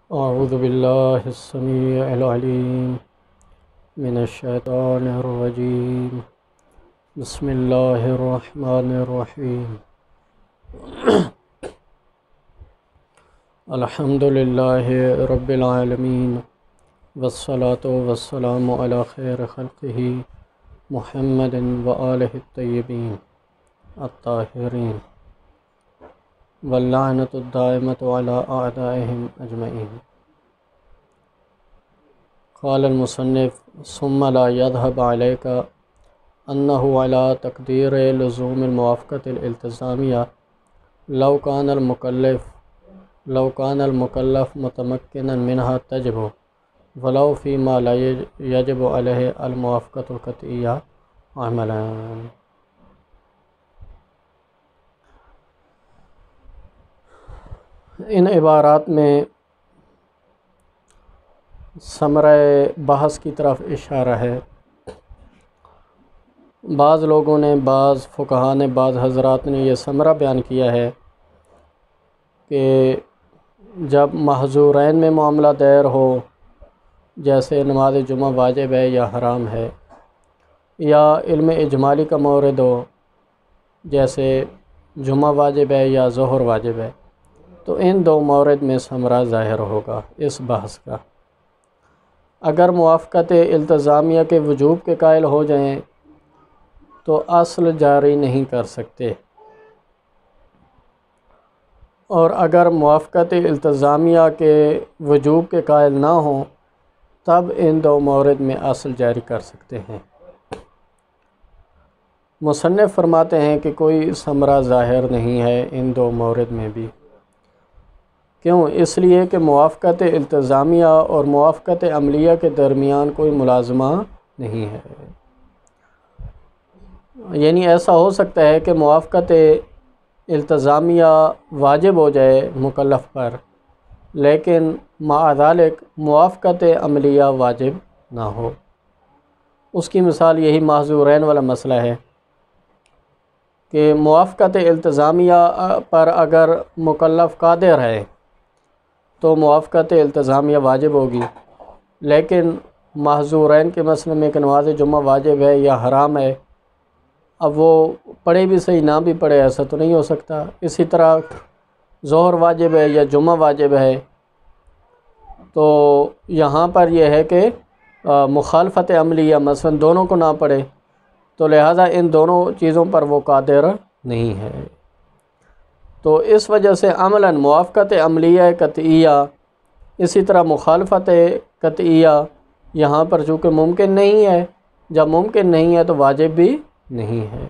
اعوذ باللہ السمیع العلیم من الشیطان الرجیم بسم اللہ الرحمن الرحیم الحمد للہ رب العالمین والصلاة والسلام علی خیر خلقہ محمد وآلہ الطیبین الطاہرین واللعنۃ الدائمۃ علی اعدائہم اجمعین۔ قال المصنف ثم لا يذهب عليك أنه على تقدير لزوم الموافقة الالتزامية لو كان المكلف متمكنا منها تجب ولو فيما لا يجب عليه الموافقة القطعية عملا۔ ان عبارات میں ثمرہ بحث کی طرف اشارہ ہے۔ بعض لوگوں نے، بعض فقہا نے، بعض حضرات نے یہ ثمرہ بیان کیا ہے کہ جب محظورین میں معاملہ دائر ہو، جیسے نماز جمعہ واجب ہے یا حرام ہے، یا علم اجمالی کا مورد ہو، جیسے جمعہ واجب ہے یا ظہر واجب ہے، تو ان دو مورد میں ثمرہ ظاہر ہوگا اس بحث کا۔ اگر موافقت التزامیہ کے وجوب کے قائل ہو جائیں تو اصل جاری نہیں کر سکتے، اور اگر موافقت التزامیہ کے وجوب کے قائل نہ ہوں تب ان دو مورد میں اصل جاری کر سکتے ہیں۔ مصنف فرماتے ہیں کہ کوئی ثمرہ ظاہر نہیں ہے ان دو مورد میں بھی۔ کیوں؟ اس لیے کہ موافقت التزامیہ اور موافقت عملیہ کے درمیان کوئی ملازمہ نہیں ہے۔ یعنی ایسا ہو سکتا ہے کہ موافقت التزامیہ واجب ہو جائے مکلف پر، لیکن مع ذالک موافقت عملیہ واجب نہ ہو۔ اس کی مثال یہی معذورین والا مسئلہ ہے کہ موافقت التزامیہ پر اگر مکلف قادر ہے تو موافقت التزامیہ واجب ہوگی، لیکن معذورین کے مسئلے میں کہ نماز جمعہ واجب ہے یا حرام ہے، اب وہ پڑھے بھی صحیح نہ بھی پڑھے، ایسا تو نہیں ہو سکتا۔ اسی طرح ظہر واجب ہے یا جمعہ واجب ہے، تو یہاں پر یہ ہے کہ مخالفت عملیہ مثلا دونوں کو نہ پڑھے، تو لہٰذا ان دونوں چیزوں پر وہ قادر نہیں ہے۔ تو اس وجہ سے عملاً موافقت عملیہ قطعیہ، اسی طرح مخالفت قطعیہ یہاں پر چونکہ ممکن نہیں ہے، جب ممکن نہیں ہے تو واجب بھی نہیں ہے،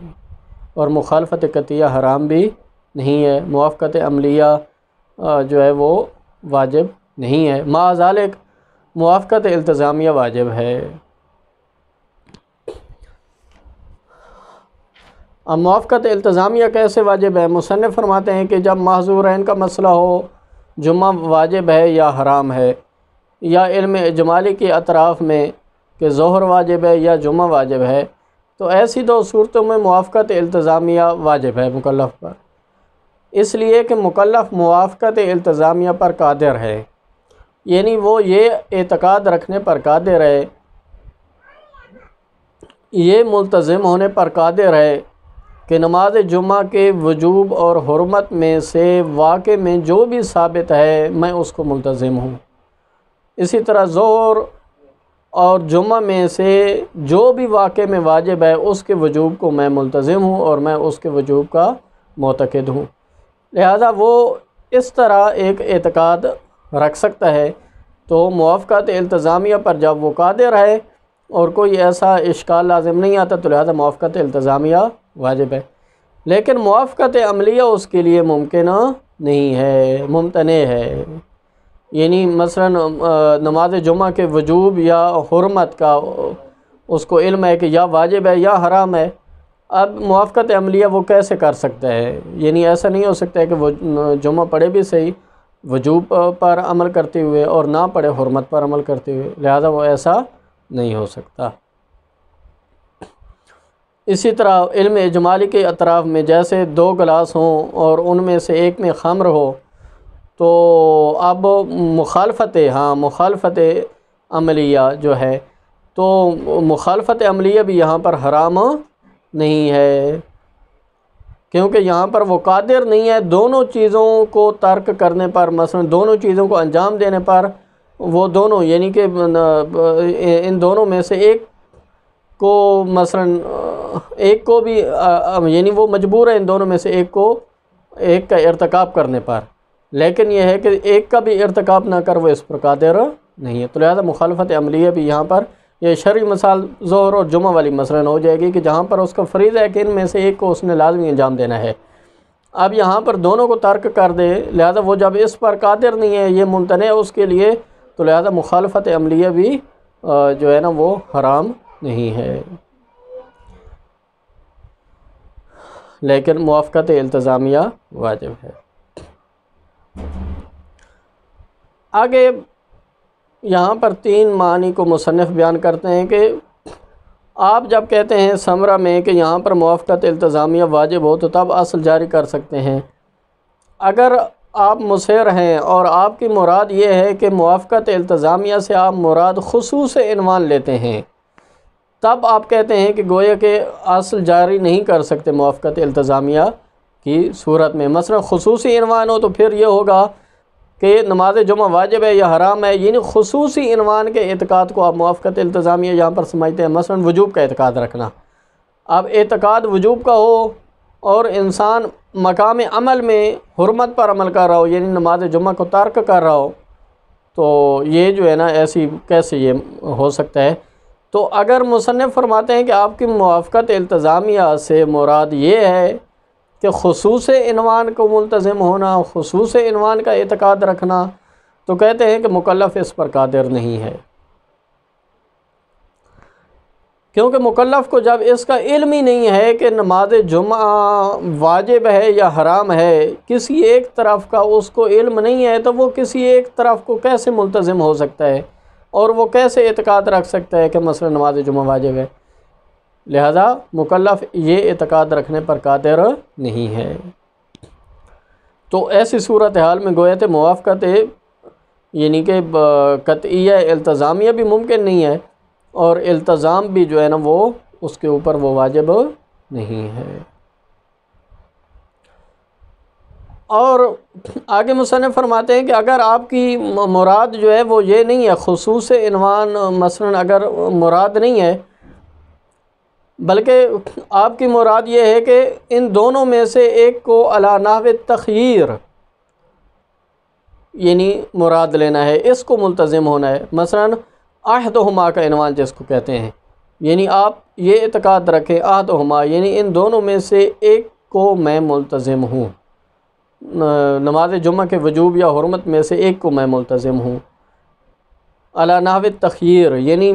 اور مخالفت قطعیہ حرام بھی نہیں ہے، موافقت عملیہ جو ہے وہ واجب نہیں ہے، مع ذالک موافقت التزامیہ واجب ہے۔ اب موافقت التزامیہ کیسے واجب ہے؟ مصنف فرماتے ہیں کہ جب معذورین کا مسئلہ ہو، جمعہ واجب ہے یا حرام ہے، یا علم اجمالی کی اطراف میں کہ ظہر واجب ہے یا جمعہ واجب ہے، تو ایسی دو صورتوں میں موافقت التزامیہ واجب ہے مکلف پر، اس لیے کہ مکلف موافقت التزامیہ پر قادر ہے، یعنی وہ یہ اعتقاد رکھنے پر قادر ہے، یہ ملتزم ہونے پر قادر ہے کہ نماز جمعہ کے وجوب اور حرمت میں سے واقع میں جو بھی ثابت ہے میں اس کو ملتزم ہوں۔ اسی طرح ظہر اور جمعہ میں سے جو بھی واقع میں واجب ہے اس کے وجوب کو میں ملتزم ہوں اور میں اس کے وجوب کا معتقد ہوں، لہذا وہ اس طرح ایک اعتقاد رکھ سکتا ہے۔ تو موافقت التزامیہ پر جب وہ قادر ہے اور کوئی ایسا اشکال لازم نہیں آتا تو لہذا موافقت التزامیہ واجب ہے، لیکن موافقت عملیہ اس کے لیے ممکن نہیں ہے، ممتنع ہے۔ یعنی مثلا نماز جمعہ کے وجوب یا حرمت کا اس کو علم ہے کہ یا واجب ہے یا حرام ہے، اب موافقت عملیہ وہ کیسے کر سکتا ہے؟ یعنی ایسا نہیں ہو سکتا ہے کہ وہ جمعہ پڑھے بھی صحیح وجوب پر عمل کرتے ہوئے اور نہ پڑھے حرمت پر عمل کرتے ہوئے، لہذا وہ ایسا نہیں ہو سکتا۔ اسی طرح علم اجمالی کے اطراف میں جیسے دو گلاس ہوں اور ان میں سے ایک میں خمر ہو، تو اب مخالفت عملیہ جو ہے، تو مخالفت عملیہ بھی یہاں پر حرام نہیں ہے، کیونکہ یہاں پر وہ قادر نہیں ہے دونوں چیزوں کو ترک کرنے پر، مثلا دونوں چیزوں کو انجام دینے پر، وہ دونوں یعنی کہ ان دونوں میں سے ایک کو مثلا ایک کو بھی یعنی وہ مجبور ہے ان دونوں میں سے ایک کا ارتکاب کرنے پر، لیکن یہ ہے کہ ایک کا بھی ارتکاب نہ کر وہ اس پر قادر نہیں ہے۔ تو لہذا مخالفت عملیہ بھی یہاں پر یہ شرعی مثال ظہر اور جمعہ والی مثلا ہو جائے گی کہ جہاں پر اس کا فریضہ ہے کہ ان میں سے ایک کو اس نے لازمی انجام دینا ہے، اب یہاں پر دونوں کو ترک کر دے، لہذا وہ جب اس پر قادر نہیں ہے، یہ ممتنع ہے اس کے لیے، تو لہذا مخالفت عملیہ بھی جو ہے نا وہ حرام نہیں ہے، لیکن موافقت التزامیہ واجب ہے۔ آگے یہاں پر 3 معنی کو مصنف بیان کرتے ہیں کہ آپ جب کہتے ہیں ثمرہ میں کہ یہاں پر موافقت التزامیہ واجب ہو تو تب اصل جاری کر سکتے ہیں۔ اگر آپ مصر ہیں اور آپ کی مراد یہ ہے کہ موافقت التزامیہ سے آپ مراد خصوص عنوان لیتے ہیں، تب آپ کہتے ہیں کہ گویا کہ اصل جاری نہیں کر سکتے موافقت التزامیہ کی صورت میں۔ مثلا خصوصی عنوان ہو تو پھر یہ ہوگا کہ نماز جمعہ واجب ہے یا حرام ہے، یعنی خصوصی عنوان کے اعتقاد کو آپ موافقت التزامیہ یہاں پر سمجھتے ہیں۔ مثلا وجوب کا اعتقاد رکھنا، اب اعتقاد وجوب کا ہو اور انسان مقام عمل میں حرمت پر عمل کر رہا ہو، یعنی نماز جمعہ کو ترک کر رہا ہو، تو یہ جو ہے نا ایسی کیسے یہ ہو سکتا ہے؟ تو اگر مصنف فرماتے ہیں کہ آپ کی موافقت التزامیہ سے مراد یہ ہے کہ خصوص عنوان کو ملتزم ہونا، خصوص عنوان کا اعتقاد رکھنا، تو کہتے ہیں کہ مکلف اس پر قادر نہیں ہے، کیونکہ مکلف کو جب اس کا علم ہی نہیں ہے کہ نماز جمعہ واجب ہے یا حرام ہے، کسی ایک طرف کا اس کو علم نہیں ہے، تو وہ کسی ایک طرف کو کیسے ملتزم ہو سکتا ہے اور وہ کیسے اعتقاد رکھ سکتا ہے کہ مثلا نماز جمعہ واجب ہے؟ لہذا مکلف یہ اعتقاد رکھنے پر قادر نہیں ہے۔ تو ایسی صورتحال میں گویا کہ موافقت یعنی کہ قطعیہ التزامیہ بھی ممکن نہیں ہے، اور التزام بھی جو ہے نا وہ اس کے اوپر وہ واجب نہیں ہے۔ اور آگے مصنف فرماتے ہیں کہ اگر آپ کی مراد جو ہے وہ یہ نہیں ہے، خصوص عنوان مثلا اگر مراد نہیں ہے، بلکہ آپ کی مراد یہ ہے کہ ان دونوں میں سے ایک کو علی نحو تخییر یعنی مراد لینا ہے، اس کو ملتزم ہونا ہے، مثلا احدہما کا عنوان جس کو کہتے ہیں، یعنی آپ یہ اعتقاد رکھیں احدہما یعنی ان دونوں میں سے ایک کو میں ملتزم ہوں، نماز جمعہ کے وجوب یا حرمت میں سے ایک کو میں ملتزم ہوں، علی نحو تخییر یعنی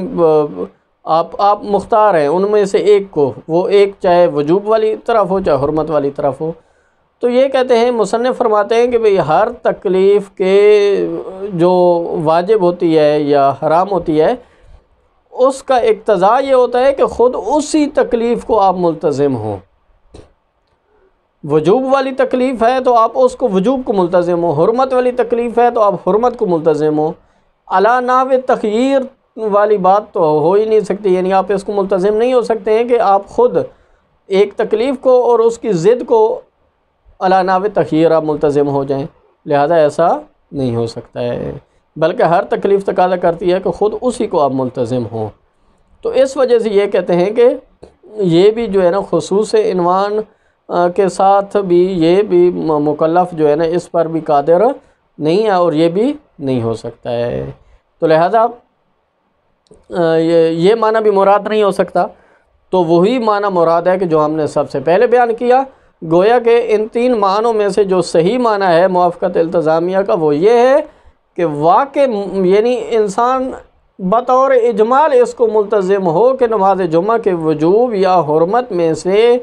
آپ مختار ہیں ان میں سے ایک کو، وہ ایک چاہے وجوب والی طرف ہو چاہے حرمت والی طرف ہو۔ تو یہ کہتے ہیں مصنف فرماتے ہیں کہ بھئی ہر تکلیف کے جو واجب ہوتی ہے یا حرام ہوتی ہے، اس کا اقتضاء یہ ہوتا ہے کہ خود اسی تکلیف کو آپ ملتزم ہوں۔ وجوب والی تکلیف ہے تو آپ اس کو وجوب کو ملتزم ہو، حرمت والی تکلیف ہے تو آپ حرمت کو ملتزم ہو۔ علی نحو تخییر والی بات تو ہو ہی نہیں سکتی، یعنی آپ اس کو ملتزم نہیں ہو سکتے ہیں کہ آپ خود ایک تکلیف کو اور اس کی ضد کو علی نحو تخییر آپ ملتزم ہو جائیں، لہذا ایسا نہیں ہو سکتا ہے، بلکہ ہر تکلیف تقاضا کرتی ہے کہ خود اسی کو آپ ملتزم ہوں۔ تو اس وجہ سے یہ کہتے ہیں کہ یہ بھی جو ہے نا خصوص عنوان کے ساتھ بھی یہ بھی مکلف جو ہے نا اس پر بھی قادر نہیں ہے اور یہ بھی نہیں ہو سکتا ہے، تو لہذا یہ معنی بھی مراد نہیں ہو سکتا۔ تو وہی معنی مراد ہے کہ جو ہم نے سب سے پہلے بیان کیا، گویا کہ ان 3 معنوں میں سے جو صحیح معنی ہے موافقت التزامیہ کا وہ یہ ہے کہ واقع یعنی انسان بطور اجمال اس کو ملتزم ہو کہ نماز جمعہ کے وجوب یا حرمت میں سے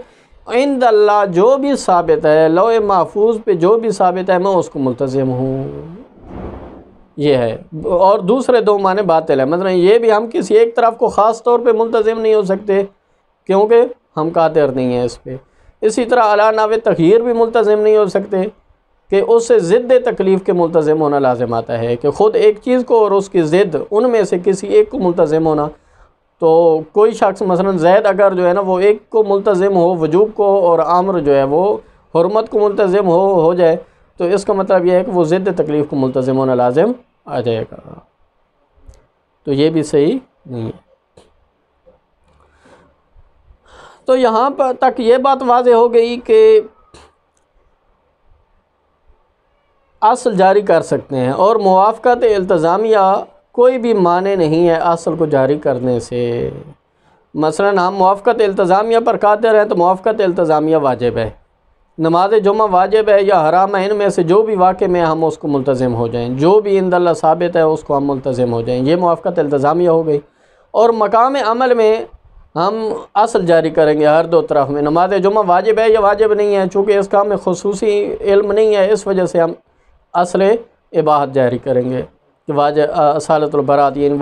عند اللہ جو بھی ثابت ہے، لوح محفوظ پہ جو بھی ثابت ہے میں اس کو ملتزم ہوں، یہ ہے۔ اور دوسرے 2 معنی باطل ہے، مثلا یہ بھی ہم کسی ایک طرف کو خاص طور پہ ملتزم نہیں ہو سکتے کیونکہ ہم قادر نہیں ہیں اس پہ، اسی طرح علی نحو تخییر بھی ملتزم نہیں ہو سکتے کہ اس سے ضد تکلیف کے ملتزم ہونا لازم آتا ہے، کہ خود ایک چیز کو اور اس کی ضد ان میں سے کسی ایک کو ملتزم ہونا. تو کوئی شخص مثلا زید اگر جو ہے نا وہ ایک کو ملتزم ہو وجوب کو، اور عامر جو ہے وہ حرمت کو ملتزم ہو جائے، تو اس کا مطلب یہ ہے کہ وہ ضد تکلیف کو ملتزم ہونا لازم آ جائے گا. تو یہ بھی صحیح نہیں ہے. تو یہاں پر تک یہ بات واضح ہو گئی کہ اصل جاری کر سکتے ہیں، اور موافقت التزامیہ کوئی بھی معنی نہیں ہے اصل کو جاری کرنے سے. مثلا ہم موافقت التزامیہ پر قادر ہیں تو موافقت التزامیہ واجب ہے، نماز جمعہ واجب ہے یا حرام ہے، ان میں سے جو بھی واقع میں ہم اس کو ملتزم ہو جائیں، جو بھی عند اللہ ثابت ہے اس کو ہم ملتزم ہو جائیں. یہ موافقت التزامیہ ہو گئی. اور مقام عمل میں ہم اصل جاری کریں گے ہر دو طرف میں. نماز جمعہ واجب ہے یا واجب نہیں ہے، چونکہ اس کام میں خصوصی علم نہیں ہے، اس وجہ سے ہم اصل اباحت جاری کریں گے کہ اصالت البراۃ، یعنی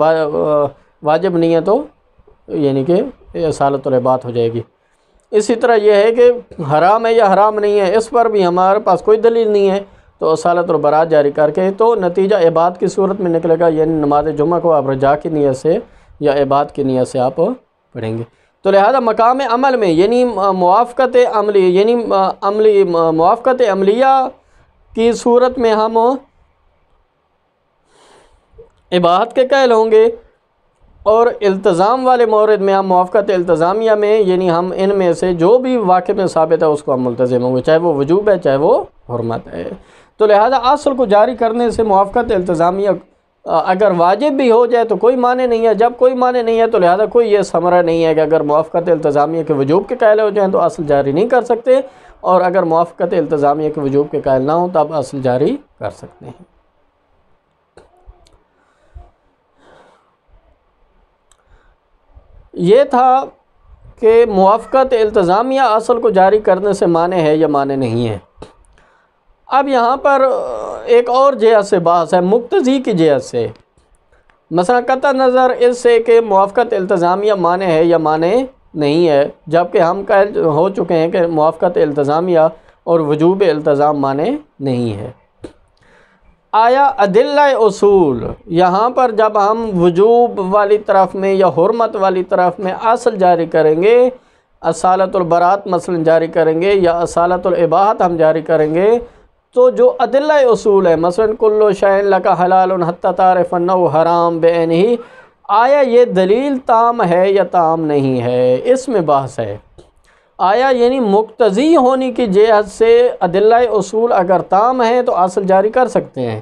واجب نہیں ہے تو یعنی کہ اصالت الباۃ ہو جائے گی. اسی طرح یہ ہے کہ حرام ہے یا حرام نہیں ہے، اس پر بھی ہمارے پاس کوئی دلیل نہیں ہے، تو اصالت البراۃ جاری کر کے تو نتیجہ اباحت کی صورت میں نکلے گا. یعنی نماز جمعہ کو آپ رجاء کی نیت سے یا اباحت کی نیت سے آپ پڑھیں گے. تو لہذا مقام عمل میں یعنی موافقت عملی، یعنی موافقت عملیہ کی صورت میں ہم اباحت کے قائل ہوں گے، اور التزام والے مورد میں ہم موافقت التزامیہ میں یعنی ہم ان میں سے جو بھی واقع میں ثابت ہے اس کو ہم ملتزم ہوں گے، چاہے وہ وجوب ہے چاہے وہ حرمت ہے. تو لہذا اصل کو جاری کرنے سے موافقت التزامیہ اگر واجب بھی ہو جائے تو کوئی معنی نہیں ہے. جب کوئی معنی نہیں ہے تو لہذا کوئی یہ ثمرہ نہیں ہے کہ اگر موافقت التزامیہ کے وجوب کے قائل ہو جائیں تو اصل جاری نہیں کر سکتے، اور اگر موافقت التزامیہ کے وجوب کے قائل نہ ہوں تو اب اصل جاری کر سکتے ہیں. یہ تھا کہ موافقت التزامیہ اصل کو جاری کرنے سے معنی ہے یا معنی نہیں ہے. اب یہاں پر ایک اور جہت سے بحث ہے، مقتضی کی جہت سے. مثلا قطع نظر اس سے کہ موافقت التزامیہ معنی ہے یا معنی نہیں ہے، جبکہ ہم قائل ہو چکے ہیں کہ موافقت التزامیہ اور وجوب التزام معنی نہیں ہے. آیا ادلہ اصول یہاں پر جب ہم وجوب والی طرف میں یا حرمت والی طرف میں اصل جاری کریں گے، اصالت البراۃ مثلا جاری کریں گے یا اصالت الاباحت ہم جاری کریں گے، تو جو ادلہ اصول ہے مثلا کل شیء لک حلال حتی تعرف انہ حرام بعینہ، آیا یہ دلیل تام ہے یا تام نہیں ہے، اس میں بحث ہے. آیا یعنی مقتضی ہونے کی جہت سے ادلہ اصول اگر تام ہیں تو اصل جاری کر سکتے ہیں،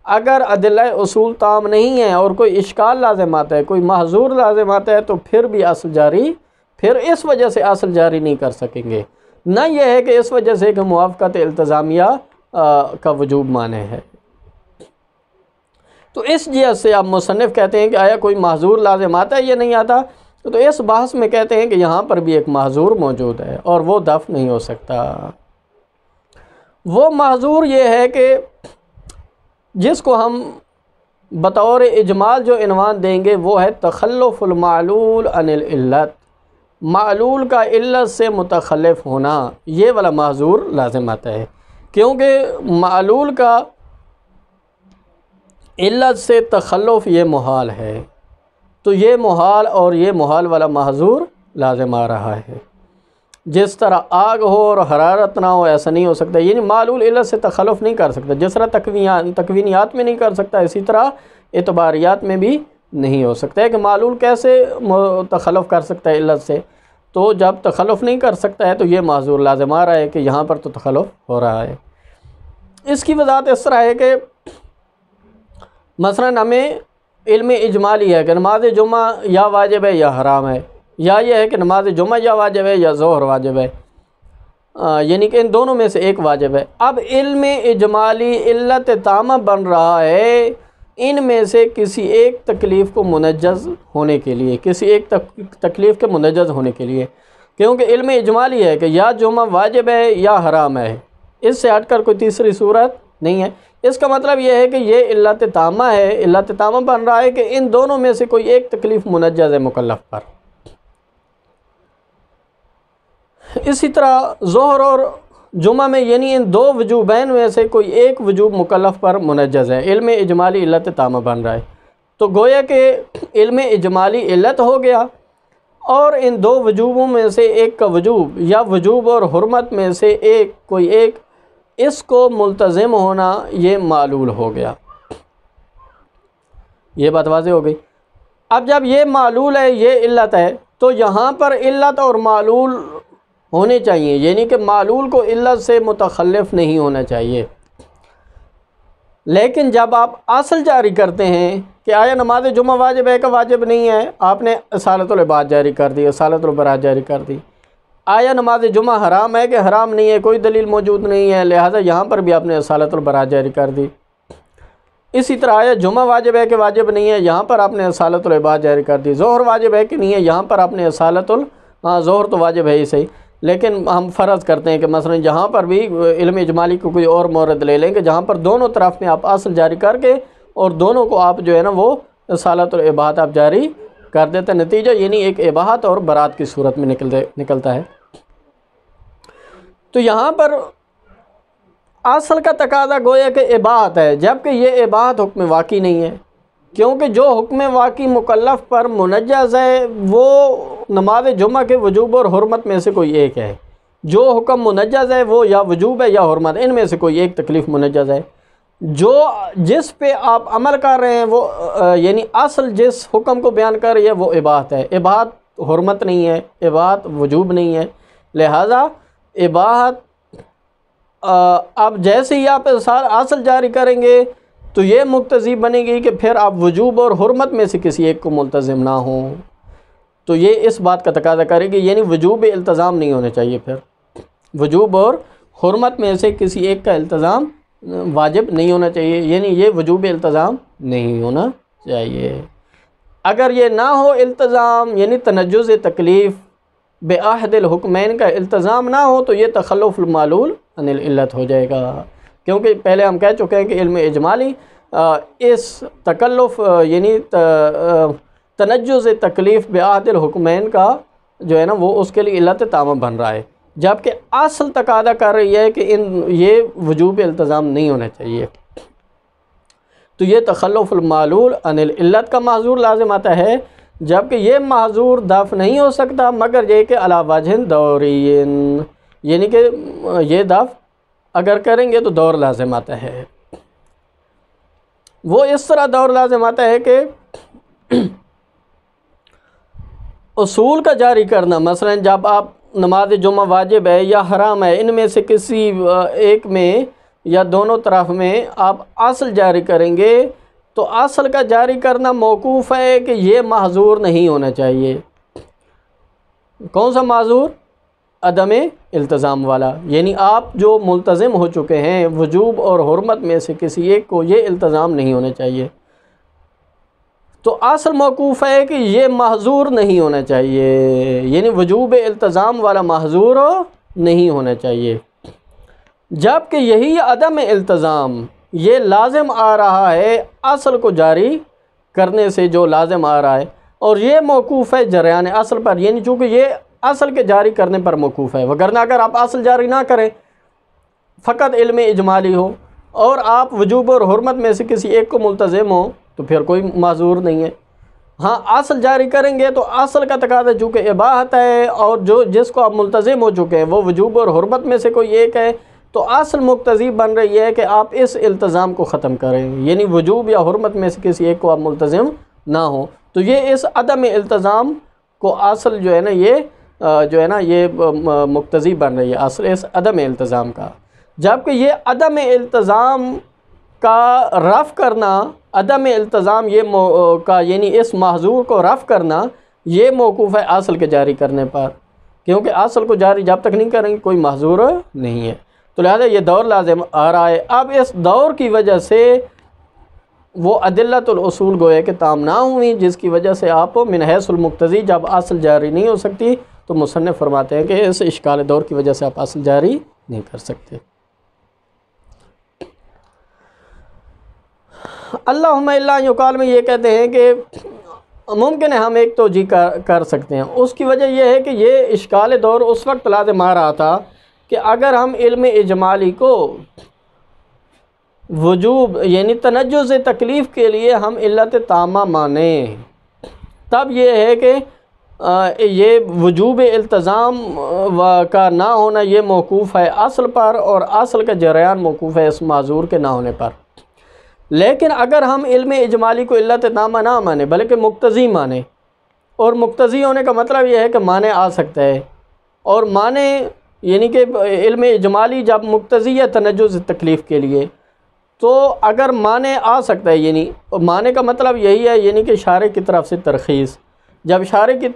اگر ادلہ اصول تام نہیں ہیں اور کوئی اشکال لازم آتا ہے، کوئی محظور لازم آتا ہے، تو پھر بھی اصل جاری، پھر اس وجہ سے اصل جاری نہیں کر سکیں گے. نہ یہ ہے کہ اس وجہ سے کہ موافقت التزامیہ کا وجوب معنی ہے. تو اس جہت سے اب مصنف کہتے ہیں کہ آیا کوئی محظور لازم آتا ہے یا نہیں آتا، تو اس بحث میں کہتے ہیں کہ یہاں پر بھی ایک محظور موجود ہے اور وہ دفع نہیں ہو سکتا. وہ محظور یہ ہے کہ جس کو ہم بطور اجمال جو عنوان دیں گے وہ ہے تخلف المعلول عن العلت، معلول کا علت سے متخلف ہونا، یہ والا محظور لازم آتا ہے. کیونکہ معلول کا علت سے تخلف یہ محال ہے، تو یہ محال اور یہ محال والا محظور لازم آ رہا ہے. جس طرح آگ ہو اور حرارت نہ ہو ایسا نہیں ہو سکتا، یعنی معلول علت سے تخلف نہیں کر سکتا. جس طرح تکوینیات میں نہیں کر سکتا اسی طرح اعتباریات میں بھی نہیں ہو سکتا ہے کہ معلول کیسے تخلف کر سکتا ہے علت سے. تو جب تخلف نہیں کر سکتا ہے تو یہ معذور لازم آ رہا ہے کہ یہاں پر تو تخلف ہو رہا ہے. اس کی وضاحت اس طرح ہے کہ مثلا ہمیں علم اجمالی ہے کہ نماز جمعہ یا واجب ہے یا حرام ہے، یا یہ ہے کہ نماز جمعہ یا واجب ہے یا ظہر واجب ہے، یعنی کہ ان دونوں میں سے ایک واجب ہے. اب علم اجمالی علت تامہ بن رہا ہے ان میں سے کسی ایک تکلیف کو منجز ہونے کے لیے، کسی ایک تکلیف کے منجز ہونے کے لیے، کیونکہ علم اجمالی ہے کہ یا جمعہ واجب ہے یا حرام ہے، اس سے ہٹ کر کوئی تیسری صورت نہیں ہے. اس کا مطلب یہ ہے کہ یہ علت تامہ ہے، علت تامہ بن رہا ہے کہ ان دونوں میں سے کوئی ایک تکلیف منجز ہے مکلف پر. اسی طرح ظہر اور جمعہ میں یعنی ان دو وجوبین میں سے کوئی ایک وجوب مکلف پر منجز ہے، علم اجمالی علت تامہ بن رہا ہے، تو گویا کہ علم اجمالی علت ہو گیا، اور ان دو وجوبوں میں سے ایک کا وجوب یا وجوب اور حرمت میں سے کوئی ایک اس کو ملتزم ہونا یہ معلول ہو گیا۔ یہ بات واضح ہو گئی۔ اب جب یہ معلول ہے، یہ علت ہے، تو یہاں پر علت اور معلول ہونے چاہیے، یعنی کہ معلول کو علت سے متخلف نہیں ہونا چاہیے۔ لیکن جب آپ اصل جاری کرتے ہیں کہ آیا نماز جمعہ واجب ہے کہ واجب نہیں ہے، آپ نے اصالۃ العباد جاری کر دی، اصالۃ البراءۃ جاری کر دی۔ آیا نماز جمعہ حرام ہے کہ حرام نہیں ہے، کوئی دلیل موجود نہیں ہے، لہٰذا یہاں پر بھی آپ نے اصالۃ البراءۃ جاری کر دی۔ اسی طرح آیا جمعہ واجب ہے کہ واجب نہیں ہے، یہاں پر آپ نے اصالۃ العباد جاری کر دی۔ ظہر واجب ہے کہ نہیں ہے، یہاں پر آپ نے ظہر تو واجب ہے ہی صحیح، لیکن ہم فرض کرتے ہیں کہ مثلا جہاں پر بھی علم اجمالی کو کوئی اور مورد لے لیں کہ جہاں پر دونوں طرف میں آپ اصل جاری کر کے اور دونوں کو آپ جو ہے نا وہ اصالۃ العباد آپ جاری کر دیتے، نتیجہ یعنی ایک اباحت اور برات کی صورت میں نکلتا ہے۔ تو یہاں پر اصل کا تقاضا گویا کہ اباحت ہے، جبکہ یہ اباحت حکم واقعی نہیں ہے، کیونکہ جو حکم واقعی مکلف پر منجز ہے وہ نماز جمعہ کے وجوب اور حرمت میں سے کوئی ایک ہے۔ جو حکم منجز ہے وہ یا وجوب ہے یا حرمت، ان میں سے کوئی ایک تکلیف منجز ہے۔ جس پہ آپ عمل کر رہے ہیں وہ یعنی اصل جس حکم کو بیان کر رہی ہے وہ اباحت ہے، اباحت حرمت نہیں ہے، اباحت وجوب نہیں ہے، لہٰذا اباحت اب جیسے ہی آپ اصل جاری کریں گے تو یہ مقتضی بنے گی کہ پھر آپ وجوب اور حرمت میں سے کسی ایک کو ملتزم نہ ہوں، تو یہ اس بات کا تقاضا کرے گی، یعنی وجوب التزام نہیں ہونا چاہیے، پھر وجوب اور حرمت میں سے کسی ایک کا التزام واجب نہیں ہونا چاہیے، یعنی یہ وجوب التزام نہیں ہونا چاہیے۔ اگر یہ نہ ہو التزام، یعنی تنجز تکلیف بأحد الحکمین کا التزام نہ ہو، تو یہ تخلف المعلول عن العلت ہو جائے گا، کیونکہ پہلے ہم کہہ چکے ہیں کہ علم اجمالی اس تکلف یعنی تنجز تکلیف بأحد الحکمین کا جو ہے نا وہ اس کے لیے علت تامہ بن رہا ہے، جبکہ اصل تقاضا کر رہی ہے کہ یہ وجوب التزام نہیں ہونا چاہیے، تو یہ تخلف المعلول عن العلت کا معذور لازم آتا ہے، جبکہ یہ معذور دفع نہیں ہو سکتا مگر یہ کہ علی وجہ دورین، یعنی کہ یہ دفع اگر کریں گے تو دور لازم آتا ہے۔ وہ اس طرح دور لازم آتا ہے کہ اصول کا جاری کرنا، مثلا جب آپ نماز جمعہ واجب ہے یا حرام ہے، ان میں سے کسی ایک میں یا دونوں طرف میں آپ اصل جاری کریں گے تو اصل کا جاری کرنا موقوف ہے کہ یہ معذور نہیں ہونا چاہیے۔ کون سا معذور؟ عدم التزام والا، یعنی آپ جو ملتزم ہو چکے ہیں وجوب اور حرمت میں سے کسی ایک کو یہ التزام نہیں ہونا چاہیے، تو اصل موقوف ہے کہ یہ معذور نہیں ہونا چاہیے، یعنی وجوب التزام والا معذور نہیں ہونا چاہیے، جبکہ یہی عدم التزام یہ لازم آ رہا ہے اصل کو جاری کرنے سے، جو لازم آ رہا ہے، اور یہ موقوف ہے جریان اصل پر، یعنی چونکہ یہ اصل کے جاری کرنے پر موقوف ہے، وگرنہ اگر آپ اصل جاری نہ کریں، فقط علم اجمالی ہو اور آپ وجوب اور حرمت میں سے کسی ایک کو ملتزم ہو تو پھر کوئی معذور نہیں ہے۔ ہاں اصل جاری کریں گے تو اصل کا تقاضا چونکہ اباحت ہے، اور جس کو آپ ملتزم ہو چکے ہیں وہ وجوب اور حرمت میں سے کوئی ایک ہے، تو اصل مقتضی بن رہی ہے کہ آپ اس التزام کو ختم کریں، یعنی وجوب یا حرمت میں سے کسی ایک کو آپ ملتزم نہ ہوں، تو یہ اس عدم التزام کو اصل جو ہے نا یہ مقتضی بن رہی ہے، اصل اس عدم التزام کا، جبکہ یہ عدم التزام کا رفع کرنا، عدم التزام کا یعنی اس معذور کو رفع کرنا یہ موقوف ہے اصل کے جاری کرنے پر، کیونکہ اصل کو جاری جب تک نہیں کریں گے کوئی معذور نہیں ہے، تو لہذا یہ دور لازم آ رہا ہے۔ اب اس دور کی وجہ سے وہ عدلۃ الاصول گویا کہ تام نہ ہوئی، جس کی وجہ سے آپ من حیث المقتضی جب اصل جاری نہیں ہو سکتی تو مصنف فرماتے ہیں کہ اس اشکال دور کی وجہ سے آپ اصل جاری نہیں کر سکتے۔ اللہم الا یقال میں یہ کہتے ہیں کہ ممکن ہے ہم ایک توجیہ کر سکتے ہیں، اس کی وجہ یہ ہے کہ یہ اشکال دور اس وقت لازم آ رہا تھا کہ اگر ہم علم اجمالی کو وجوب یعنی تنجز تکلیف کے لیے ہم علت تامہ مانیں، تب یہ ہے کہ یہ وجوب التزام کا نہ ہونا یہ موقوف ہے اصل پر، اور اصل کا جریان موقوف ہے اس معذور کے نہ ہونے پر۔ لیکن اگر ہم علم اجمالی کو علت تامہ نہ مانیں بلکہ مقتضی مانیں، اور مقتضی ہونے کا مطلب یہ ہے کہ معنی آ سکتا ہے، اور معنی یعنی کہ علم اجمالی جب مقتضی ہے تنجز تکلیف کے لیے، تو اگر معنی آ سکتا ہے، یعنی معنی کا مطلب یہی ہے یعنی کہ شارع کی طرف سے ترخیص، جب شارع کی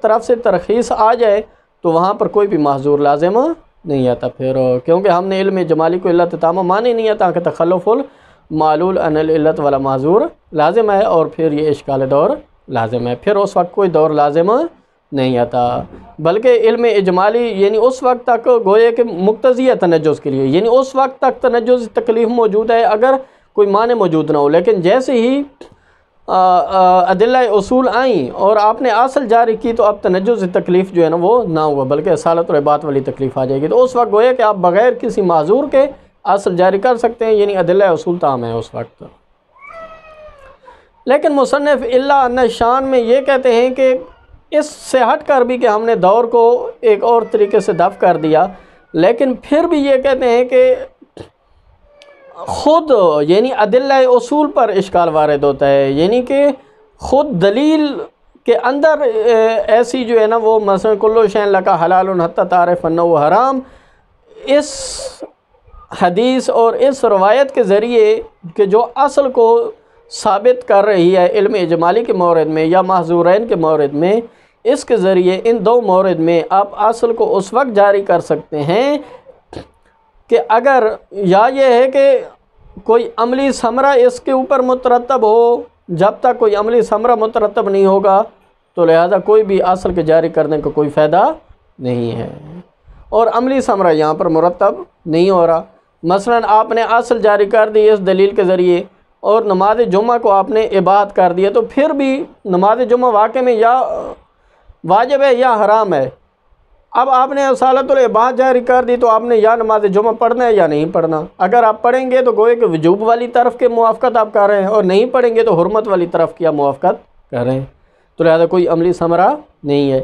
طرف سے ترخیص آ جائے تو وہاں پر کوئی بھی محظور لازم نہیں آتا پھر، کیونکہ ہم نے علم جمالی کو علت تامہ مانی نہیں آتا کہ تخلف المعلول عن العلت والا معذور لازم ہے، اور پھر یہ اشکال دور لازم ہے، پھر اس وقت کوئی دور لازم نہیں آتا، بلکہ علم اجمالی یعنی اس وقت تک گوئے کہ مقتضی ہے تنجز کے لیے، یعنی اس وقت تک تنجز تکلیف موجود ہے اگر کوئی معنی موجود نہ ہو، لیکن جیسے ہی ادلہ اصول آئیں اور آپ نے اصل جاری کی تو اب تنجز تکلیف جو ہے نا وہ نہ ہوا بلکہ اصالت العباد والی تکلیف آ جائے گی، تو اس وقت گویا کہ آپ بغیر کسی معذور کے اصل جاری کر سکتے ہیں، یعنی ادلہ اصول تام ہے اس وقت۔ لیکن مصنف الا ان شان میں یہ کہتے ہیں کہ اس سے ہٹ کر بھی کہ ہم نے دور کو ایک اور طریقے سے دفع کر دیا، لیکن پھر بھی یہ کہتے ہیں کہ خود یعنی ادلہ اصول پر اشکال وارد ہوتا ہے، یعنی کہ خود دلیل کے اندر ایسی جو ہے نا وہ مثلا کلو شین لکا حلال حتی تعرف انہ حرام، اس حدیث اور اس روایت کے ذریعے کہ جو اصل کو ثابت کر رہی ہے علم اجمالی کے مورد میں یا محظورین کے مورد میں، اس کے ذریعے ان دو مورد میں آپ اصل کو اس وقت جاری کر سکتے ہیں کہ اگر یا یہ ہے کہ کوئی عملی ثمرہ اس کے اوپر مترتب ہو، جب تک کوئی عملی ثمرہ مترتب نہیں ہوگا تو لہذا کوئی بھی اصل کے جاری کرنے کا کوئی فائدہ نہیں ہے، اور عملی ثمرہ یہاں پر مرتب نہیں ہو رہا۔ مثلا آپ نے اصل جاری کر دی اس دلیل کے ذریعے اور نماز جمعہ کو آپ نے اباحت کر دیا، تو پھر بھی نماز جمعہ واقع میں یا واجب ہے یا حرام ہے، اب آپ نے اصالت العباد جاری کر دی تو آپ نے یا نماز جمعہ پڑھنا ہے یا نہیں پڑھنا، اگر آپ پڑھیں گے تو گوئے کہ وجوب والی طرف کے موافقت آپ کر رہے ہیں، اور نہیں پڑھیں گے تو حرمت والی طرف کی آپ موافقت کر رہے ہیں، تو لہذا کوئی عملی ثمرہ نہیں ہے۔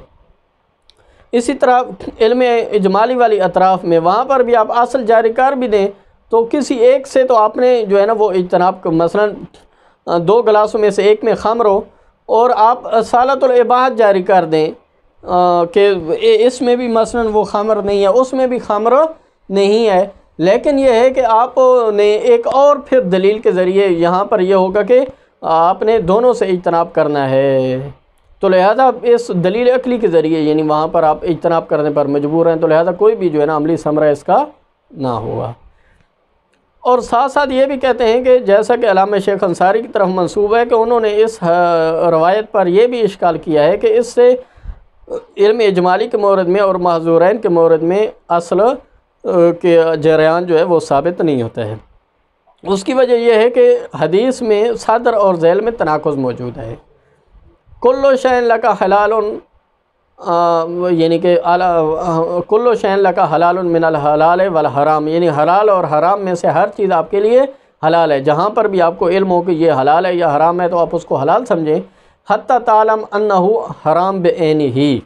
اسی طرح علم اجمالی والی اطراف میں وہاں پر بھی آپ اصل جاری کر بھی دیں تو کسی ایک سے تو آپ نے جو ہے نا وہ اجتناب، مثلا 2 گلاسوں میں سے ایک میں خمر ہو اور آپ اصالت العباد جاری کر دیں کہ اس میں بھی مثلا وہ خمر نہیں ہے اس میں بھی خمر نہیں ہے، لیکن یہ ہے کہ آپ نے ایک اور پھر دلیل کے ذریعے یہاں پر یہ ہوگا کہ آپ نے دونوں سے اجتناب کرنا ہے، تو لہذا اس دلیل عقلی کے ذریعے یعنی وہاں پر آپ اجتناب کرنے پر مجبور ہیں، تو لہذا کوئی بھی جو ہے نا عملی ثمرہ اس کا نہ ہوگا۔ اور ساتھ ساتھ یہ بھی کہتے ہیں کہ جیسا کہ علامہ شیخ انصاری کی طرف منسوب ہے کہ انہوں نے اس روایت پر یہ بھی اشکال کیا ہے کہ اس سے علم اجمالی کے مورد میں اور محظورین کے مورد میں اصل کے جریان جو ہے وہ ثابت نہیں ہوتا ہے۔ اس کی وجہ یہ ہے کہ حدیث میں صدر اور ذیل میں تناقض موجود ہے۔ کلو شین لکا حلال یعنی کہ کلو شین لکا حلال من الحلال والحرام، یعنی حلال اور حرام میں سے ہر چیز آپ کے لیے حلال ہے، جہاں پر بھی آپ کو علم ہو کہ یہ حلال ہے یا حرام ہے تو آپ اس کو حلال سمجھیں، حتی تعلم انہ حرام بعینہ۔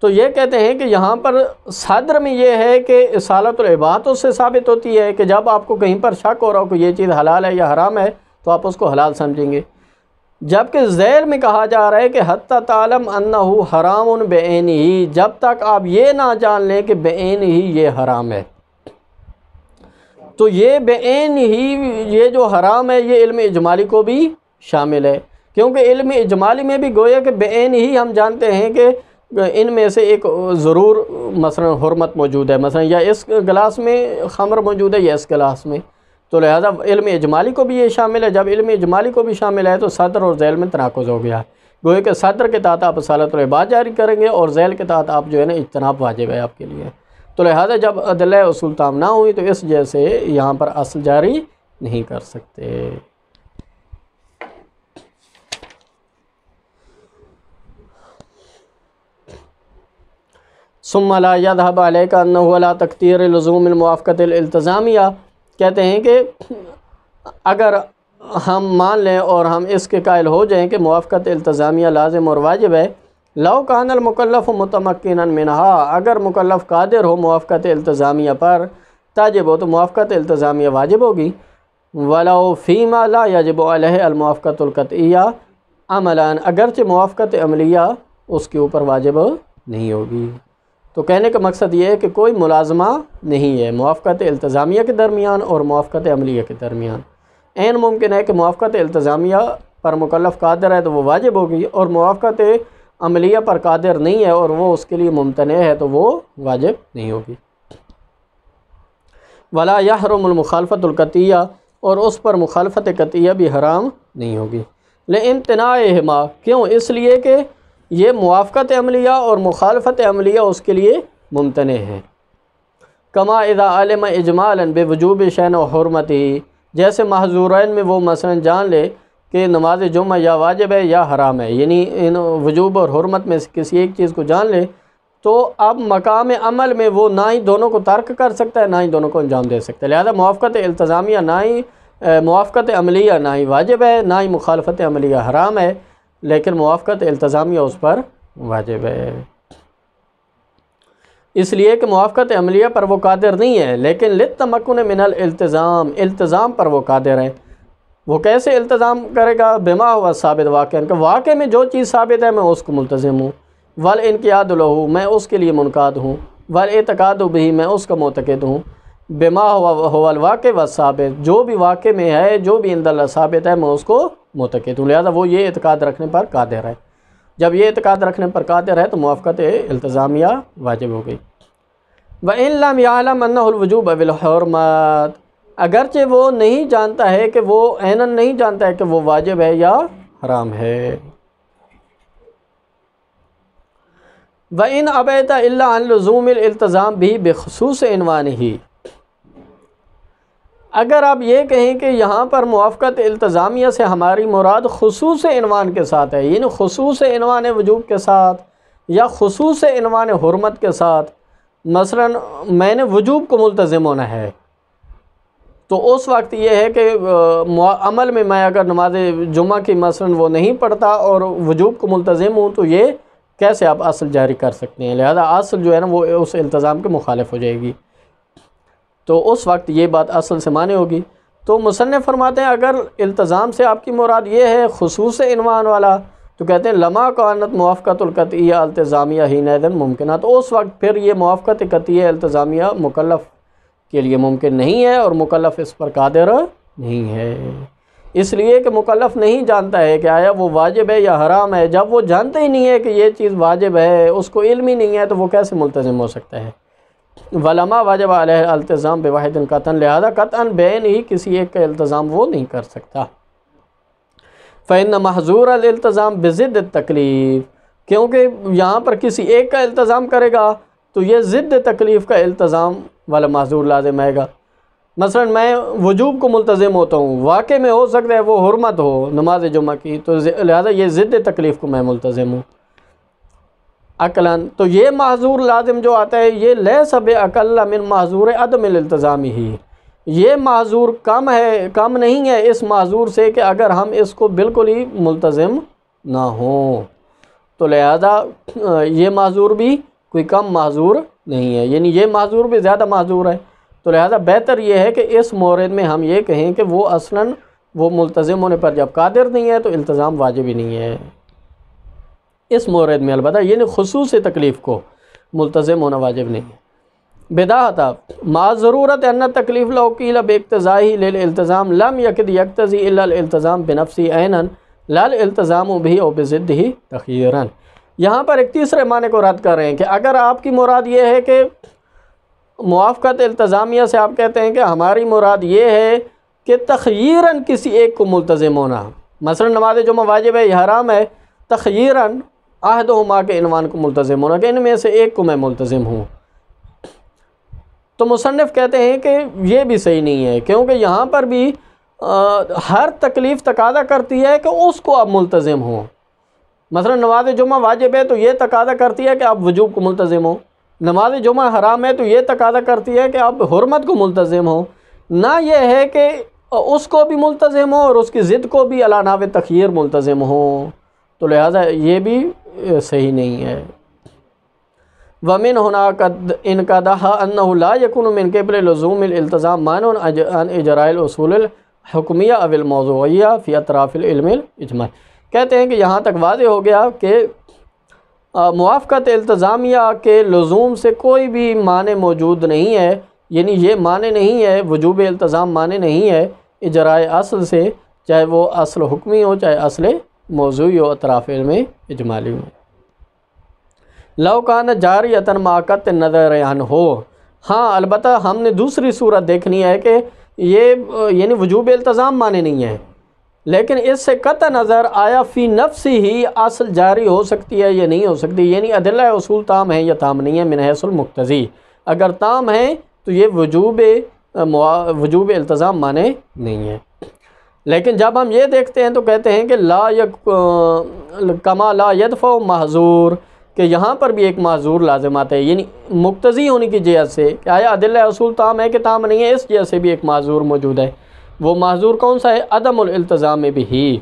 تو یہ کہتے ہیں کہ یہاں پر صدر میں یہ ہے کہ اصالت العباد اس سے ثابت ہوتی ہے کہ جب آپ کو کہیں پر شک ہو رہا ہو کہ یہ چیز حلال ہے یا حرام ہے تو آپ اس کو حلال سمجھیں گے، جبکہ ذیل میں کہا جا رہا ہے کہ حتی تعلم انہ حرام بعینہ، جب تک آپ یہ نہ جان لیں کہ بعینہ یہ حرام ہے، تو یہ بعینہ یہ جو حرام ہے یہ علم اجمالی کو بھی شامل ہے، کیونکہ علم اجمالی میں بھی گویا کہ بعینہ ہم جانتے ہیں کہ ان میں سے ایک ضرور مثلا حرمت موجود ہے، مثلا یا اس گلاس میں خمر موجود ہے یا اس گلاس میں، تو لہذا علم اجمالی کو بھی یہ شامل ہے۔ جب علم اجمالی کو بھی شامل ہے تو صدر اور ذیل میں تناقض ہو گیا ہے، گویا کہ صدر کے تحت آپ اصالت العباد جاری کریں گے اور ذیل کے تحت آپ جو ہے نا اجتناب واجب ہے آپ کے لیے، تو لہذا جب ادلہ اصول تام نہ ہوئی تو اس جیسے یہاں پر اصل جاری نہیں کر سکتے۔ ثم لا يذهب عليك انه على تقدير لزوم الموافقة الالتزامیہ، کہتے ہیں کہ اگر ہم مان لیں اور ہم اس کے قائل ہو جائیں کہ موافقت التزامیہ لازم اور واجب ہے، لو کان المکلف متمکنا منها، اگر مکلف قادر ہو موافقت التزامیہ پر، تاجب ہو تو موافقت التزامیہ واجب ہوگی، ولو فیما لا یجب علیہ الموافقت القطعیہ عملا، اگرچہ موافقت عملیہ اس کے اوپر واجب نہیں ہوگی۔ تو کہنے کا مقصد یہ ہے کہ کوئی ملازمہ نہیں ہے موافقت التزامیہ کے درمیان اور موافقت عملیہ کے درمیان۔ عین ممکن ہے کہ موافقت التزامیہ پر مکلف قادر ہے تو وہ واجب ہوگی، اور موافقت عملیہ پر قادر نہیں ہے اور وہ اس کے لیے ممتنع ہے تو وہ واجب نہیں ہوگی۔ ولا یحرم المخالفت القطعیہ، اور اس پر مخالفت قطعیہ بھی حرام نہیں ہوگی۔ لامتناعہما، کیوں؟ اس لیے کہ یہ موافقت عملیہ اور مخالفت عملیہ اس کے لیے ممتنع ہے۔ کما اذا علم اجمالا بوجوب شیء و حرمتہ، جیسے محظورین میں وہ مثلا جان لے کہ نماز جمعہ یا واجب ہے یا حرام ہے، یعنی ان وجوب اور حرمت میں سے کسی ایک چیز کو جان لے، تو اب مقام عمل میں وہ نہ ہی دونوں کو ترک کر سکتا ہے نہ ہی دونوں کو انجام دے سکتا ہے۔ لہذا موافقت التزامیہ نہ ہی موافقت عملیہ نہ ہی واجب ہے نہ ہی مخالفت عملیہ حرام ہے، لیکن موافقت التزامیہ اس پر واجب ہے، اس لیے کہ موافقت عملیہ پر وہ قادر نہیں ہے، لیکن للتمکن من الالتزام، التزام پر وہ قادر ہے۔ وہ کیسے التزام کرے گا؟ بما ہوا ثابت واقعہ، کہ واقع میں جو چیز ثابت ہے میں اس کو ملتزم ہوں، والانقیاد لہ، میں اس کے لیے منقاد ہوں، والاعتقاد بہ، میں اس کا معتقد ہوں، بما ہوا الواقع والثابت، جو بھی واقع میں ہے جو بھی عند اللہ ثابت ہے میں اس کو معتقد ہوں، لہذا وہ یہ اعتقاد رکھنے پر قادر ہے۔ جب یہ اعتقاد رکھنے پر قادر ہے تو موافقت التزامیہ واجب ہو گئی۔ وَإِن لَمْ يَعْلَمْ أَنَّهُ الْوُجُوبَ بِالْحُرْمَةِ، اگرچہ وہ نہیں جانتا ہے کہ وہ عیناً نہیں جانتا ہے کہ وہ واجب ہے یا حرام ہے۔ وَإِنْ أَبَيْتَ إِلَّا عَنْ لُزُومِ الْالْتِزَامِ بِهِ بِخُصُوصِ عنوانِهِ، اگر آپ یہ کہیں کہ یہاں پر موافقت التزامیہ سے ہماری مراد خصوص عنوان کے ساتھ ہے، یعنی خصوص عنوان وجوب کے ساتھ یا خصوص عنوان حرمت کے ساتھ، مثلا میں نے وجوب کو ملتزم ہونا ہے، تو اس وقت یہ ہے کہ عمل میں اگر نماز جمعہ کی مثلا وہ نہیں پڑھتا اور وجوب کو ملتزم ہوں تو یہ کیسے آپ اصل جاری کر سکتے ہیں؟ لہذا اصل جو ہے نا وہ اس التزام کے مخالف ہو جائے گی، تو اس وقت یہ بات اصل سے مانے ہوگی۔ تو مصنف فرماتے ہیں اگر التزام سے آپ کی مراد یہ ہے خصوص عنوان والا، تو کہتے ہیں لما کانت موافقت القطعیہ التزامیہ حینئذ ممکنہ، تو اس وقت پھر یہ موافقت قطعیہ التزامیہ مکلف کے لیے ممکن نہیں ہے اور مکلف اس پر قادر نہیں ہے، اس لیے کہ مکلف نہیں جانتا ہے کہ آیا وہ واجب ہے یا حرام ہے۔ جب وہ جانتا ہی نہیں ہے کہ یہ چیز واجب ہے، اس کو علم ہی نہیں ہے، تو وہ کیسے ملتزم ہو سکتا ہے؟ وَلَمَا وَجَبَ عَلَيْهِ الْالْتِزَامُ بِوَاحِدٍ قَطْعًا، لہذا قطعاً بین ہی کسی ایک کا التزام وہ نہیں کر سکتا۔ فَإِنَّ مَحْظُورَ الْالْتِزَامِ بِضِدِّ التَّکْلِیف، کیونکہ یہاں پر کسی ایک کا التزام کرے گا تو یہ ضد تکلیف کا التزام والا محظور لازم آئے گا۔ مثلا میں وجوب کو ملتزم ہوتا ہوں، واقع میں ہو سکتا ہے وہ حرمت ہو نماز جمعہ کی، تو لہذا یہ ضد تکلیف کو میں ملتزم ہوں عقلاً، تو یہ معذور لازم جو آتا ہے یہ لیس بأقل من معذور عدم الالتزام ہی، یہ معذور کم ہے، کم نہیں ہے اس معذور سے کہ اگر ہم اس کو بالکل ہی ملتزم نہ ہوں، تو لہذا یہ معذور بھی کوئی کم معذور نہیں ہے، یعنی یہ معذور بھی زیادہ معذور ہے، تو لہذا بہتر یہ ہے کہ اس مورد میں ہم یہ کہیں کہ وہ اصلاً وہ ملتزم ہونے پر جب قادر نہیں ہے تو التزام واجب ہی نہیں ہے اس مورد میں، البتہ یہ نہیں خصوص تکلیف کو ملتزم ہونا واجب نہیں ہے۔ بداہتا مع ضرورت ان تکلیف لو قیل باقتضائہ للالتزام لم یقد یقتضی الا الالتزام بنفسی عینا لا الالتزام به او بضدہ تخیرا، یہاں پر ایک تیسرے معنی کو رد کر رہے ہیں کہ اگر آپ کی مراد یہ ہے کہ موافقت التزامیہ سے آپ کہتے ہیں کہ ہماری مراد یہ ہے کہ تخییراً کسی ایک کو ملتزم ہونا، مثلا نماز جمعہ واجب ہے یا حرام ہے، تخییراً احدہما کے عنوان کو ملتزم ہونا کہ ان میں سے ایک کو میں ملتزم ہوں، تو مصنف کہتے ہیں کہ یہ بھی صحیح نہیں ہے، کیونکہ یہاں پر بھی ہر تکلیف تقاضا کرتی ہے کہ اس کو آپ ملتزم ہوں، مثلا نماز جمعہ واجب ہے تو یہ تقاضا کرتی ہے کہ آپ وجوب کو ملتزم ہوں، نماز جمعہ حرام ہے تو یہ تقاضا کرتی ہے کہ آپ حرمت کو ملتزم ہوں، نہ یہ ہے کہ اس کو بھی ملتزم ہوں اور اس کی ضد کو بھی علی نحو تخیر ملتزم ہوں، تو لہٰذا یہ بھی صحیح نہیں ہے۔ ومن هناك انقدح انه لا يكون من قبل لزوم الالتزام مانع عن اجراء الاصول الحکمیہ او الموضوعیہ فی اطراف العلم الاجماعی۔ کہتے ہیں کہ یہاں تک واضح ہو گیا کہ موافقت التزامیہ کے لزوم سے کوئی بھی معنی موجود نہیں ہے، یعنی یہ معنی نہیں ہے، وجوب التزام معنی نہیں ہے اجراء اصل سے، چاہے وہ اصل حکمی ہو چاہے اصل موضوعی ہو اطراف علم اجمالی میں۔ لو کان جاریۃ ماقت نظر ہو، ہاں البتہ ہم نے دوسری صورت دیکھنی ہے کہ یہ یعنی وجوب التزام معنی نہیں ہے، لیکن اس سے قطع نظر آیا فی نفس ہی اصل جاری ہو سکتی ہے یا نہیں ہو سکتی، یعنی ادلہ اصول تام ہیں یا تام نہیں ہے من حیث المقتضی، اگر تام ہیں تو یہ وجوب التزام معنی نہیں ہے۔ لیکن جب ہم یہ دیکھتے ہیں تو کہتے ہیں کہ کما لا یدفع محظور، کہ یہاں پر بھی ایک معذور لازم آتا ہے، یعنی مقتضی ہونے کی جہت سے کہ آیا ادلہ اصول تام ہے کہ تام نہیں ہے، اس جہت سے بھی ایک معذور موجود ہے۔ وہ معذور کون سا ہے؟ عدم الالتزام بھی،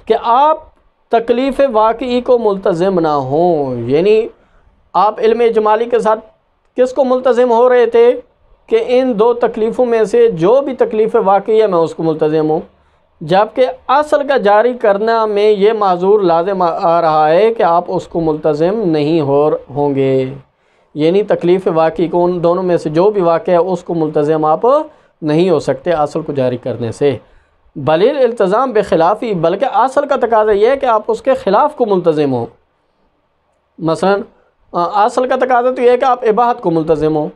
کہ آپ تکلیف واقعی کو ملتزم نہ ہوں، یعنی آپ علم اجمالی کے ساتھ کس کو ملتزم ہو رہے تھے کہ ان دو تکلیفوں میں سے جو بھی تکلیف واقعی ہے میں اس کو ملتزم ہوں، جبکہ اصل کا جاری کرنا میں یہ معذور لازم آ رہا ہے کہ آپ اس کو ملتزم نہیں ہوں گے، یعنی تکلیف واقعی کو ان دونوں میں سے جو بھی واقع ہے اس کو ملتزم آپ نہیں ہو سکتے اصل کو جاری کرنے سے، بلکہ التزام بخلافی، بلکہ اصل کا تقاضا یہ ہے کہ آپ اس کے خلاف کو ملتزم ہوں۔ مثلا اصل کا تقاضا تو یہ ہے کہ آپ اباحت کو ملتزم ہوں،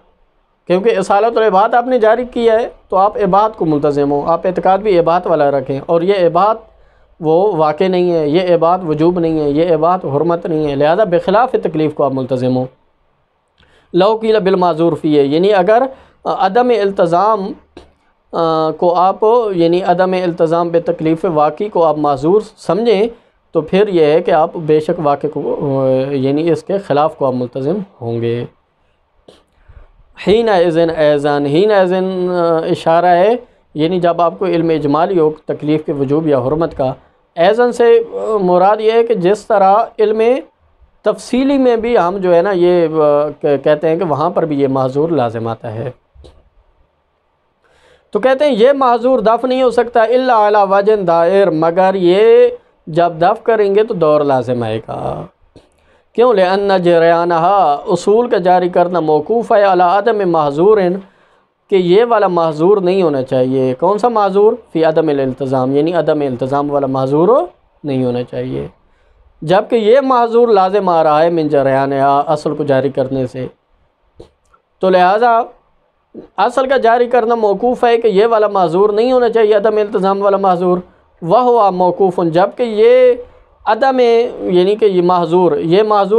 کیونکہ اصالت العباد آپ نے جاری کیا ہے تو آپ اباحت کو ملتزم ہوں، آپ اعتقاد بھی اباحت والا رکھیں، اور یہ اباحت وہ واقع نہیں ہے، یہ اباحت وجوب نہیں ہے، یہ اباحت حرمت نہیں ہے، لہذا بخلاف تکلیف کو آپ ملتزم ہوں۔ لو قیل بالمعذور فیہ، یعنی اگر عدم التزام کو آپ یعنی عدم التزام بتکلیف واقعی کو آپ معذور سمجھیں تو پھر یہ ہے کہ آپ بے شک واقع کو یعنی اس کے خلاف کو آپ ملتزم ہوں گے۔ حین اذن ایزان، حین اذن اشارہ ہے یعنی جب آپ کو علم اجمالی ہو تکلیف کے وجوب یا حرمت کا، ایزن سے مراد یہ ہے کہ جس طرح علم تفصیلی میں بھی ہم جو ہے نا یہ کہتے ہیں کہ وہاں پر بھی یہ معذور لازم آتا ہے، تو کہتے ہیں یہ معذور دفع نہیں ہو سکتا الا علی وجہ دائر، مگر یہ جب دفع کریں گے تو دور لازم آئے گا۔ کیوں؟ لأن جریانہا، اصول کا جاری کرنا موقوف ہے علی عدم معذور، کہ یہ والا معذور نہیں ہونا چاہیے۔ کون سا معذور؟ فی عدم الالتزام، یعنی عدم التزام والا معذور نہیں ہونا چاہیے، جبکہ یہ معذور لازم آ رہا ہے من جریانہا، اصل کو جاری کرنے سے، تو لہذا اصل کا جاری کرنا موقوف ہے کہ یہ والا معذور نہیں ہونا چاہیے عدم التزام والا معذور، وہو موقوف، جبکہ یہ عدم یعنی کہ یہ معذور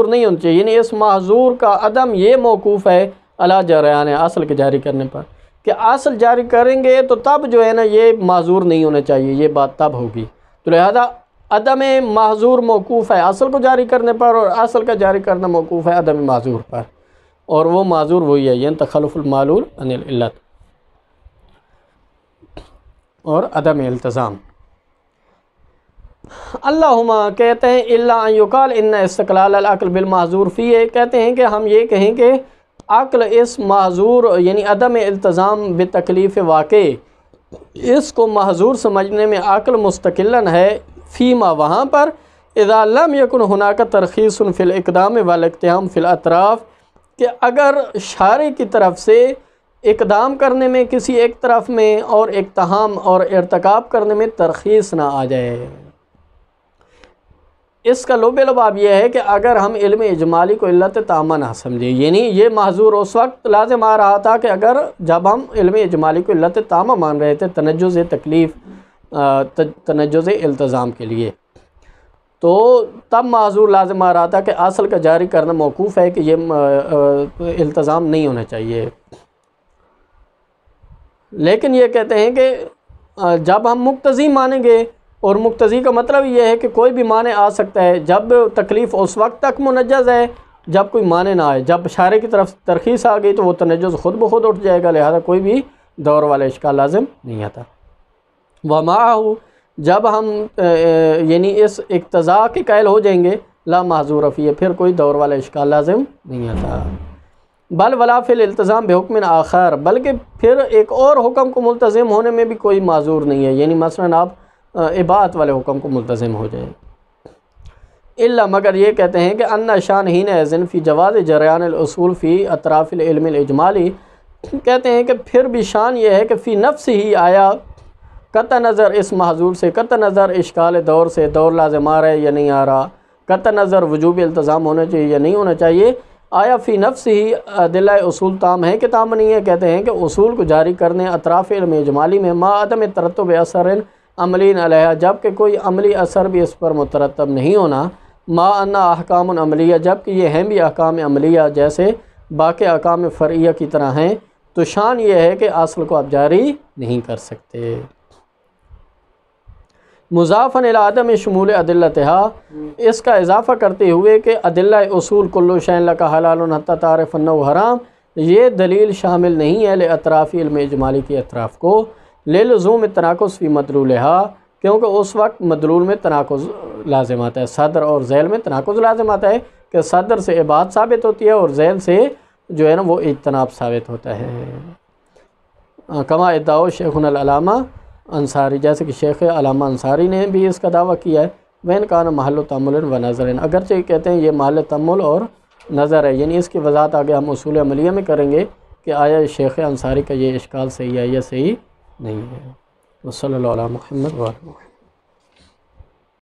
نہیں ہونا چاہیے، یعنی اس معذور کا عدم یہ موقوف ہے علی جریان، اصل کے جاری کرنے پر، کہ اصل جاری کریں گے تو تب جو ہے نا یہ معذور نہیں ہونا چاہیے، یہ بات تب ہوگی، تو لہذا عدم معذور موقوف ہے اصل کو جاری کرنے پر، اور اصل کا جاری کرنا موقوف ہے عدم معذور پر، اور وہ معذور وہی ہے یعنی تخلف المعلول عن العلت اور عدم التزام۔ اللہم، کہتے ہیں الا ان یقال ان استقلال العقل بالمعذور فیہ، کہتے ہیں کہ ہم یہ کہیں کہ عقل اس معذور یعنی عدم التزام بتکلیف واقع، اس کو معذور سمجھنے میں عقل مستقلاً ہے، فیما وہاں پر، اذا لم یکن ہناک ترخیص فی الاقدام والاقتحام فی الاطراف، کہ اگر شارع کی طرف سے اقدام کرنے میں کسی ایک طرف میں اور اقتحام اور ارتکاب کرنے میں ترخیص نہ آ جائے۔ اس کا لب لباب یہ ہے کہ اگر ہم علم اجمالی کو علت تامہ نہ سمجھیں، یعنی یہ معذور اس وقت لازم آ رہا تھا کہ اگر جب ہم علم اجمالی کو علت تامہ مان رہے تھے تنجز تکلیف تنجز التزام کے لیے، تو تب معذور لازم آ رہا تھا کہ اصل کا جاری کرنا موقوف ہے کہ یہ التزام نہیں ہونا چاہیے، لیکن یہ کہتے ہیں کہ جب ہم مقتضی مانیں گے، اور مقتضی کا مطلب یہ ہے کہ کوئی بھی معنی آ سکتا ہے، جب تکلیف اس وقت تک منجز ہے جب کوئی معنی نہ آئے، جب شارع کی طرف ترخیص آ گئی تو وہ تنجز خود بخود اٹھ جائے گا، لہذا کوئی بھی دور والا اشکال لازم نہیں آتا۔ وَمَعَهُ جب ہم یعنی اس اقتضاء کے قائل ہو جائیں گے، لا معذور فیہ پھر کوئی دور والا اشکال لازم نہیں آتا۔ بل ولا فی الالتزام بحکم آخر بلکہ پھر ایک اور حکم کو ملتزم ہونے میں بھی کوئی معذور نہیں ہے، یعنی مثلا آپ اباحت والے حکم کو ملتزم ہو جائیں، الا مگر یہ کہتے ہیں کہ ان شان حین اذن فی جواز جریان الاصول فی اطراف العلم الاجمالی، کہتے ہیں کہ پھر بھی شان یہ ہے کہ فی نفس ہی آیا قطع نظر اس محظور سے، قطع نظر اشکال دور سے، دور لازم آ رہا ہے یا نہیں آ رہا، قطع نظر وجوب التزام ہونا چاہیے یا نہیں ہونا چاہیے، آیا فی نفس ہی ادلہ اصول تام ہے کہ تام نہیں ہے، کہتے ہیں کہ اصول کو جاری کرنے اطراف علم اجمالی میں ما عدم ترتب اثر عملی علیہ جبکہ کوئی عملی اثر بھی اس پر مترتب نہیں ہونا، ما ان احکام عملیہ جبکہ یہ ہیں بھی احکام عملیہ جیسے باقی احکام فرعیہ کی طرح ہیں، تو شان یہ ہے کہ اصل کو آپ جاری نہیں کر سکتے۔ مضافاً الی عدم شمول ادلتها اس کا اضافہ کرتے ہوئے کہ ادلہ اصول کلو شین لک حلال حتی تعرف انہ حرام یہ دلیل شامل نہیں ہے لاطراف علم اجمالی کی اطراف کو، للزوم التناقض فی مدلولها کیونکہ اس وقت مدلول میں تناقض لازم آتا ہے، صدر اور ذیل میں تناقض لازم آتا ہے کہ صدر سے اباحت ثابت ہوتی ہے اور ذیل سے جو ہے نا وہ اجتناب ثابت ہوتا ہے، کما ادعا شیخنا العلامہ انصاری جیسے کہ شیخ علامہ انصاری نے بھی اس کا دعویٰ کیا ہے، وین کان محل تأمل و نظر اگرچہ کہتے ہیں یہ محل تأمل اور نظر ہے، یعنی اس کی وضاحت آگے ہم اصول عملیہ میں کریں گے کہ آیا شیخ انصاری کا یہ اشکال صحیح ہے یا صحیح نہیں ہے۔ وصلی اللہ علی محمد وعلی محمد۔